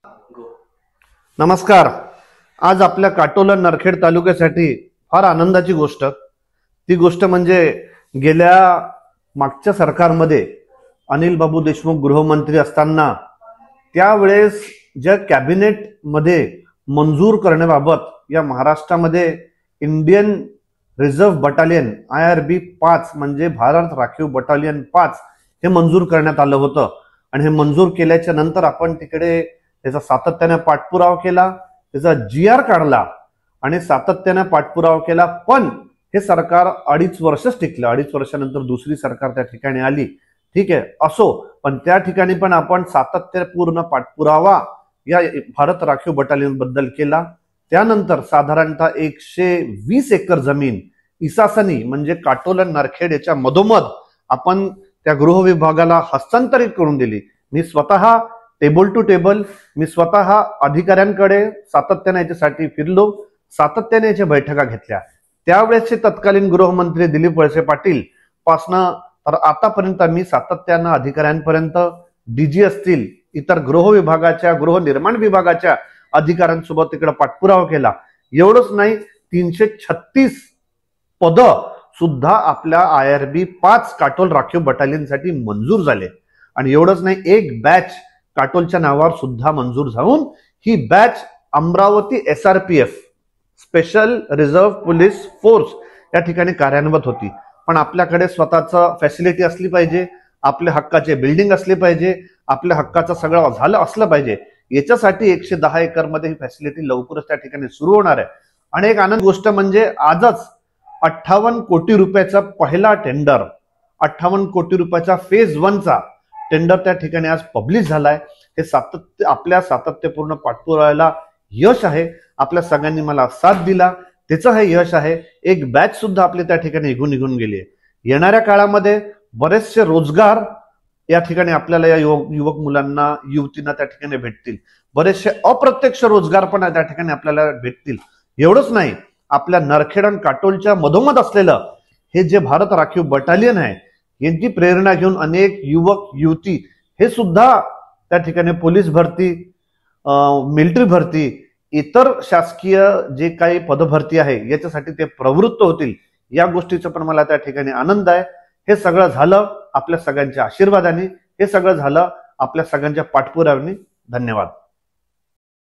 नमस्कार। आज आपल्या काटोल नरखेड तालुक्यासाठी फार आनंदाची गोष्ट, ती गोष्ट म्हणजे गेल्या मागच्या सरकारमध्ये अनिल बाबू देशमुख गृहमंत्री असताना त्यावेळेस ज्या कॅबिनेट मध्ये मंजूर करण्याबाबत या महाराष्ट्रामध्ये इंडियन रिझर्व्ह बटालियन IRB 5 म्हणजे भारत राखीव बटालियन 5 हे मंजूर करण्यात आलं होतं। आणि हे मंजूर केल्याच्या नंतर आपण तिकडे त्याचा सातत्याने पाठपुरावा केला, त्याचा GR काढला आणि सातत्याने पाठपुरावा केला। पण हे सरकार 2.5 वर्षच टिकलं। 2.5 वर्षानंतर दुसरी सरकार त्या ठिकाणी आली, ठीक आहे, असो, पण त्या ठिकाणी पण आपण सातत्यपूर्ण पाठपुरावा या भारत राखीव बटालियन बद्दल केला। त्यानंतर साधारणतः 120 एकर जमीन इसासनी म्हणजे काटोल नरखेड याच्या मधोमध आपण त्या गृह विभागाला हस्तांतरित करून दिली। मी स्वतः टेबल टू टेबल, मी स्वतः अधिकाऱ्यांकडे सातत्याने याच्यासाठी फिरलो, सातत्याने याच्या बैठका घेतल्या। त्यावेळेसचे तत्कालीन गृहमंत्री दिलीप वळसे पाटील पासनं तर आतापर्यंत मी सातत्यानं अधिकाऱ्यांपर्यंत DG असतील, इतर गृह विभागाच्या गृहनिर्माण विभागाच्या अधिकाऱ्यांसोबत तिकडे पाठपुरावा केला। एवढंच नाही, 336 पद सुद्धा आपल्या IRB 5 काटोल राखीव बटालियनसाठी मंजूर झाले। आणि एवढंच नाही, एक बॅच काटोलच्या नावावर सुद्धा मंजूर झाऊन ही batch Amravati SRPF special reserve police force या ठिकाणी कार्यान्वित होती। पण आपल्याकडे स्वतःचं फॅसिलिटी असली पाहिजे, आपल्या हक्काचे बिल्डिंग असली पाहिजे, आपल्या हक्काचं सगळं झालं असलं पाहिजे। याच्यासाठी 110 एकर मध्ये ही फॅसिलिटी लवकरच त्या ठिकाणी सुरू होणार आहे। आणि एक आनंद गोष्ट म्हणजे आजच 58 कोटी रुपयाचा पहिला टेंडर, 58 कोटी रुपयाचा फेज 1 चा टेंडर त्या ठिकाणी आज पब्लिश झालाय। हे आपल्या सातत्यपूर्ण पाठपुराव्याला यश आहे। आपल्या सगळ्यांनी मला साथ दिला, त्याचं हे यश आहे। एक बॅच सुद्धा आपली त्या ठिकाणी निघून गेली आहे। येणाऱ्या काळामध्ये बरेचसे रोजगार या ठिकाणी आपल्याला या युवक मुलांना युवतींना त्या ठिकाणी भेटतील। बरेचसे अप्रत्यक्ष रोजगार पण त्या ठिकाणी आपल्याला भेटतील। एवढंच नाही, आपल्या नरखेड आणि काटोलच्या मधोमध असलेलं हे जे भारत राखीव बटालियन आहे, यांची प्रेरणा घेऊन अनेक युवक युवती हे सुद्धा त्या ठिकाणी पोलीस भरती, मिलिटरी भरती, इतर शासकीय जे काही पदभरती आहे याच्यासाठी ते प्रवृत्त होतील। या गोष्टीचा पण मला त्या ठिकाणी आनंद आहे। हे सगळं झालं आपल्या सगळ्यांच्या आशीर्वादाने, हे सगळं झालं आपल्या सगळ्यांच्या पाठपुराव्याने। धन्यवाद।